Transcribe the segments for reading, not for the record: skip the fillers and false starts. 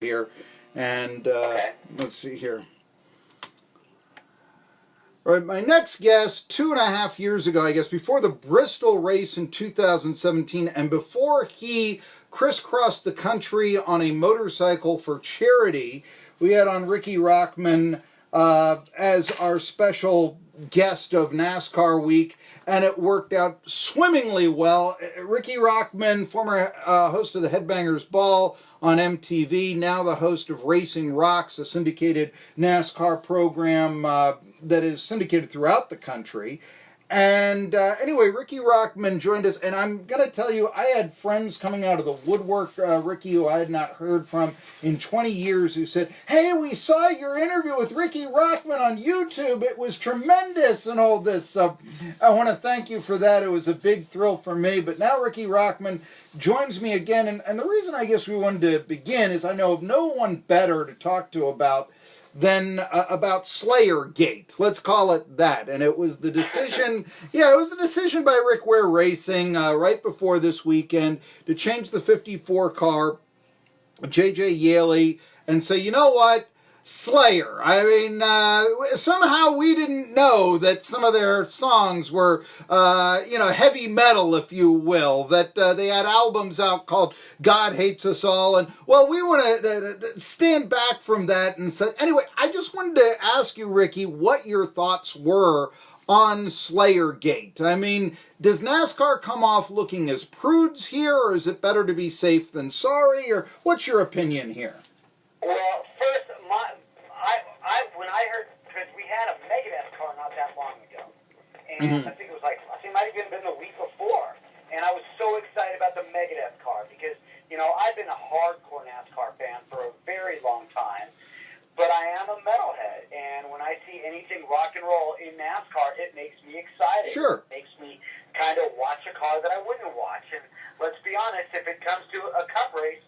here. And Okay. let's see here. All right, my next guest, 2.5 years ago, I guess, before the Bristol race in 2017, and before he crisscrossed the country on a motorcycle for charity, we had on Riki Rachtman as our special guest of NASCAR week, and it worked out swimmingly well. Riki Rachtman, former host of the Headbangers Ball on MTV, now the host of Racing Rocks, a syndicated NASCAR program that is syndicated throughout the country. And anyway, Riki Rachtman joined us, and I'm going to tell you, I had friends coming out of the woodwork, Riki, who I had not heard from in 20 years, who said, hey, we saw your interview with Riki Rachtman on YouTube. It was tremendous and all this. So I want to thank you for that. It was a big thrill for me. But now Riki Rachtman joins me again. And the reason I guess we wanted to begin is I know of no one better to talk to about Slayergate. Let's call it that. And it was the decision, it was a decision by Rick Ware Racing right before this weekend to change the 54 car, J.J. Yaley, and say, you know what? Slayer. I mean, somehow we didn't know that some of their songs were, heavy metal, if you will, that they had albums out called God Hates Us All. And, well, we want to stand back from that and said, anyway, I just wanted to ask you, Riki, what your thoughts were on Slayergate. I mean, does NASCAR come off looking as prudes here, or is it better to be safe than sorry, or what's your opinion here? Well, first, when I heard, because we had a Megadeth car not that long ago, and I think it was it might have even been the week before, and I was so excited about the Megadeth car because, I've been a hardcore NASCAR fan for a very long time, but I am a metalhead, and when I see anything rock and roll in NASCAR, it makes me excited. Sure. It makes me kind of watch a car that I wouldn't watch, and let's be honest, if it comes to a cup race,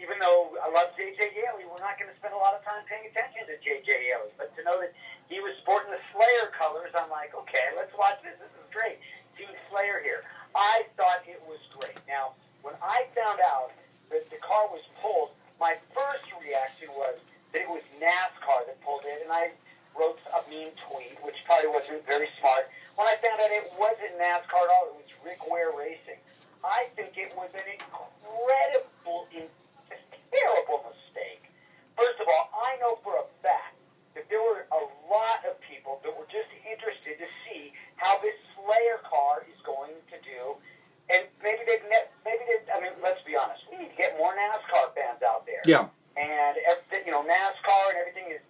even though I love J.J. Yaley, we're not going to spend a lot of time paying attention to J.J. Yaley. But to know that he was sporting the Slayer colors, I'm like, okay, let's watch this. This is great. Team Slayer here. I thought it was great. Now, when I found out that the car was pulled, my first reaction was that it was NASCAR that pulled it, and I wrote a mean tweet, which probably wasn't very smart. When I found out it wasn't NASCAR at all, it was Rick Ware Racing. I think it was an terrible mistake. First of all, I know for a fact that there were a lot of people that were just interested to see how this Slayer car is going to do. And maybe let's be honest, we need to get more NASCAR fans out there. Yeah. And, NASCAR and everything is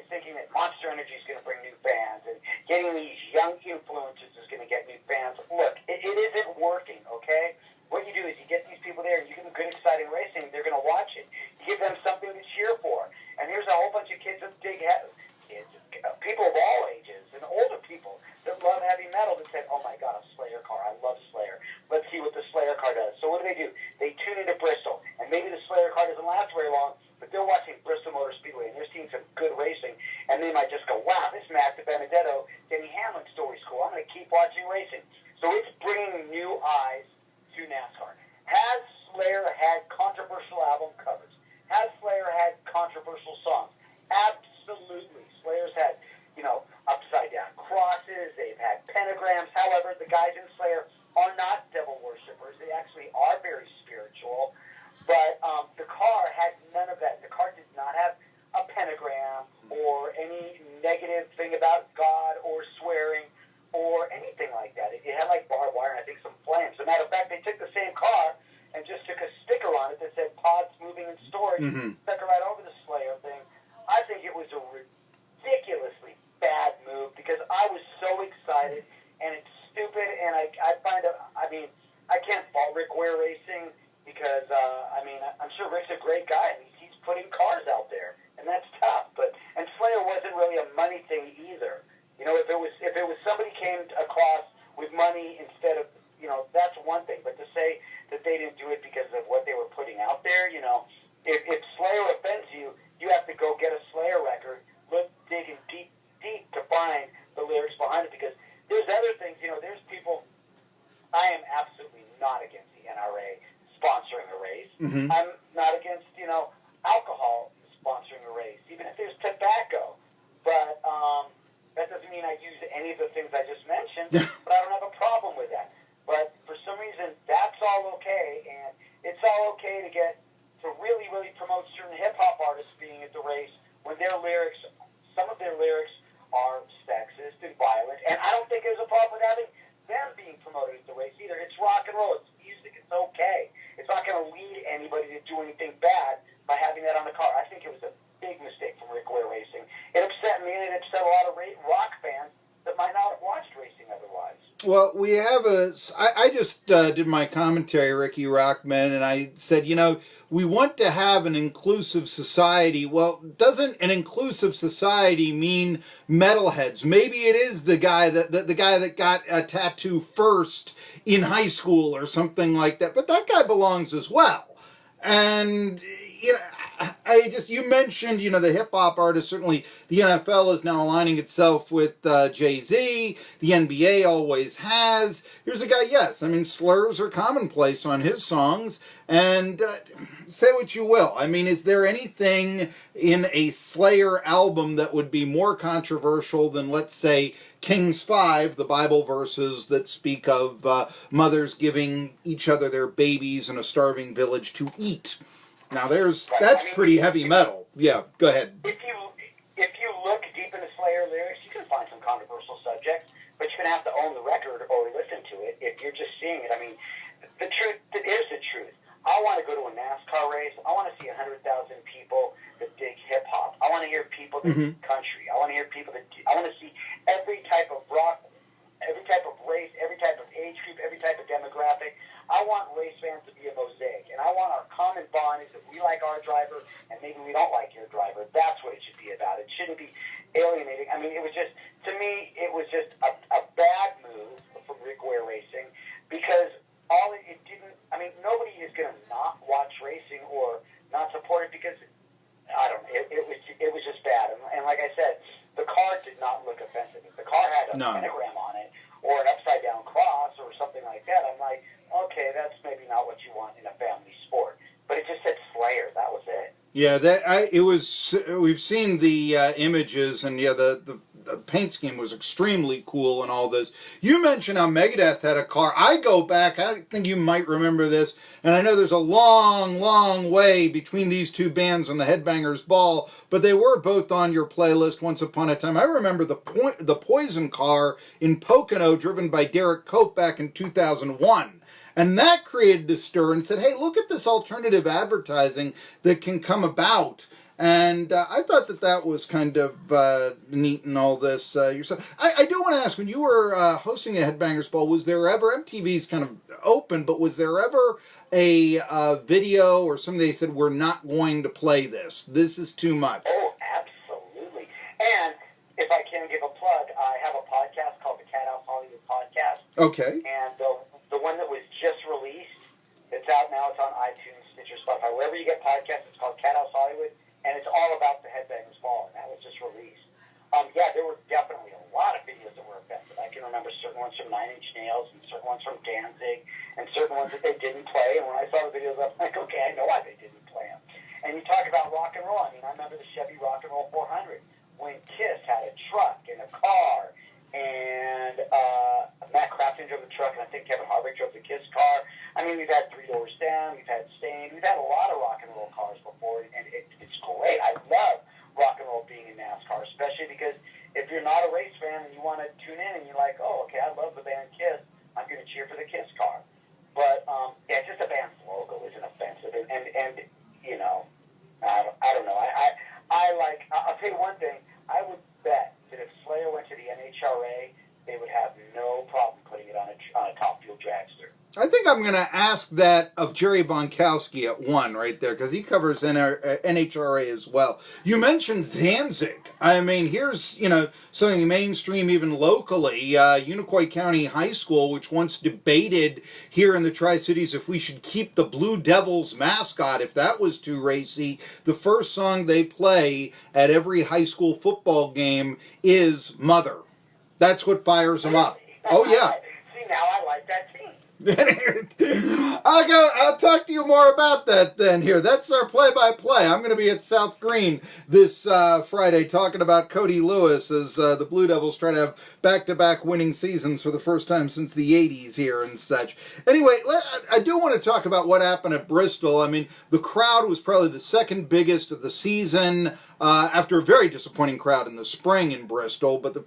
thinking that Monster Energy is going to bring new fans, and getting these young influencers is going to get new fans. Look, it isn't working, okay? What you do is you get these people there, and you give them good, exciting racing, they're going to watch it. You give them something to cheer for. And here's a whole bunch of kids with big heads, people of all ages, and older people that love heavy metal that said, oh my God, a Slayer car, I love Slayer. Let's see what the Slayer car does. So what do? They tune into Bristol, and maybe the Slayer car doesn't last very long, but they're watching Bristol Motor Speedway, and they're seeing some good racing, and they might just go, wow, this Matt DiBenedetto, Denny Hamlin story's cool. I'm going to keep watching racing. So it's bringing new eyes to NASCAR. Has Slayer had controversial album covers? Has Slayer had controversial songs? Absolutely. Slayer's had, upside down crosses. They've had pentagrams. However, the guys in Slayer are not devil worshippers. They actually are very spiritual. But the car had none of that. The car did not have a pentagram or any negative thing about God or swearing or anything like that. It had barbed wire and I think some flames. As a matter of fact, they took the same car and just took a sticker on it that said pods moving in storage, stuck it right over the Slayer thing. I think it was a ridiculously bad move because I was so excited, and it's stupid, and I can't fault Rick Ware Racing because, I'm sure Rick's a great guy, and he's putting cars out there, and that's tough. And Slayer wasn't really a money thing either. If it was somebody came across with money instead of, that's one thing. But to say that they didn't do it because of what they were putting out there, if Slayer offends you, you have to go get a Slayer record, look digging deep to find the lyrics behind it. Because there's other things, there's people. I am absolutely not against the NRA sponsoring a race. I'm not against, alcohol even if there's tobacco. But that doesn't mean I use any of the things I just mentioned, but I don't have a problem with that. But for some reason, that's all okay, and it's all okay to really, really promote certain hip-hop artists being at the race when some of their lyrics are sexist and violent, and I don't think there's a problem with having them being promoted at the race either. It's rock and roll. It's music. It's okay. It's not going to lead anybody to do anything bad by having that on the car. I think it was a big mistake from Riki Racing. It upset me, and it upset a lot of rock fans that might not have watched racing otherwise. Well, we have I just did my commentary, Riki Rachtman, and I said, we want to have an inclusive society. Well, doesn't an inclusive society mean metalheads? Maybe it is the guy that got a tattoo first in high school or something like that, but that guy belongs as well. And, you mentioned, the hip-hop artists. Certainly the NFL is now aligning itself with Jay-Z. The NBA always has. Here's a guy, yes, slurs are commonplace on his songs. And say what you will. Is there anything in a Slayer album that would be more controversial than, let's say, Kings 5, the Bible verses that speak of mothers giving each other their babies in a starving village to eat? Now, that's pretty heavy metal. Yeah, go ahead. If you look deep into Slayer lyrics, you can find some controversial subjects, but you're going to have to own the record or listen to it if you're just seeing it. The truth is the truth. I want to go to a NASCAR race. I want to see 100,000 people that dig hip-hop. I want to hear people that dig country. I want to hear people I want to see every type of rock, every type of race, every type of age group, every type of demographic. I want race fans to be a mosaic, and I want our common bond is that we like our driver, and maybe we don't like your driver. That's what it should be about. It shouldn't be alienating. It was just, to me, it was just a bad move from Riki Racing, because it didn't, nobody is going to not watch racing or not support it, because, I don't know, it was just bad. And like I said, the car did not look offensive. If the car had a pentagram on it, or an upside-down cross, or something like that, I'm like, okay, that's maybe not what you want in a family sport. But it just said Slayer. That was it. Yeah, we've seen the images, and the paint scheme was extremely cool and all this. You mentioned how Megadeth had a car. I go back, I think you might remember this, and I know there's a long, long way between these two bands on the Headbangers Ball, but they were both on your playlist once upon a time. I remember the Poison car in Pocono, driven by Derek Cope back in 2001. And that created a stir and said, hey, look at this alternative advertising that can come about. And I thought that was kind of neat and all this yourself. I do want to ask, when you were hosting a Headbangers Ball, was there ever, MTV's kind of open, but was there ever a video or something they said, we're not going to play this? This is too much. Oh, absolutely. And if I can give a plug, I have a podcast called the Cat House Hollywood Podcast. Okay. And the one that was just released, it's out now, it's on iTunes, Stitcher, Spotify, wherever you get podcasts. It's called Cat House Hollywood, and it's all about the Headbangers Ball, and that was just released. There were definitely a lot of videos that were offensive. I can remember certain ones from Nine Inch Nails, and certain ones from Danzig, and certain ones that they didn't play, and when I saw the videos, I was like, okay, I know why they didn't play them. And you talk about rock and roll. I remember the Chevy Rock and Roll 400, when Kiss had a truck and a car, and Matt Crafton drove the truck, and I think Kevin Harvick drove the Kiss car. We've had Three Doors Down, we've had Stained, we've had a lot of rock and roll cars before, and it's great. I love rock and roll being in NASCAR, especially because if you're not a race fan and you want to tune in and you're like, oh, okay, I love the band Kiss, I'm going to cheer for the Kiss car. But, just the band's logo isn't offensive, and I don't know. I'll tell you one thing, I would bet that if Slayer went to the NHRA, they would have no problem putting it on a top fuel dragster. I think I'm going to ask that of Jerry Bonkowski at 1 right there, because he covers NHRA as well. You mentioned Danzig. Here's, something mainstream even locally. Unicoi County High School, which once debated here in the Tri-Cities if we should keep the Blue Devils mascot, if that was too racy. The first song they play at every high school football game is Mother. That's what fires them up. Oh, yeah. See, now I like that team. I'll talk to you more about that then here. That's our play-by-play. I'm going to be at South Green this Friday talking about Cody Lewis as the Blue Devils try to have back-to-back winning seasons for the first time since the 80s here and such. Anyway, I do want to talk about what happened at Bristol. I mean, the crowd was probably the second biggest of the season after a very disappointing crowd in the spring in Bristol, but the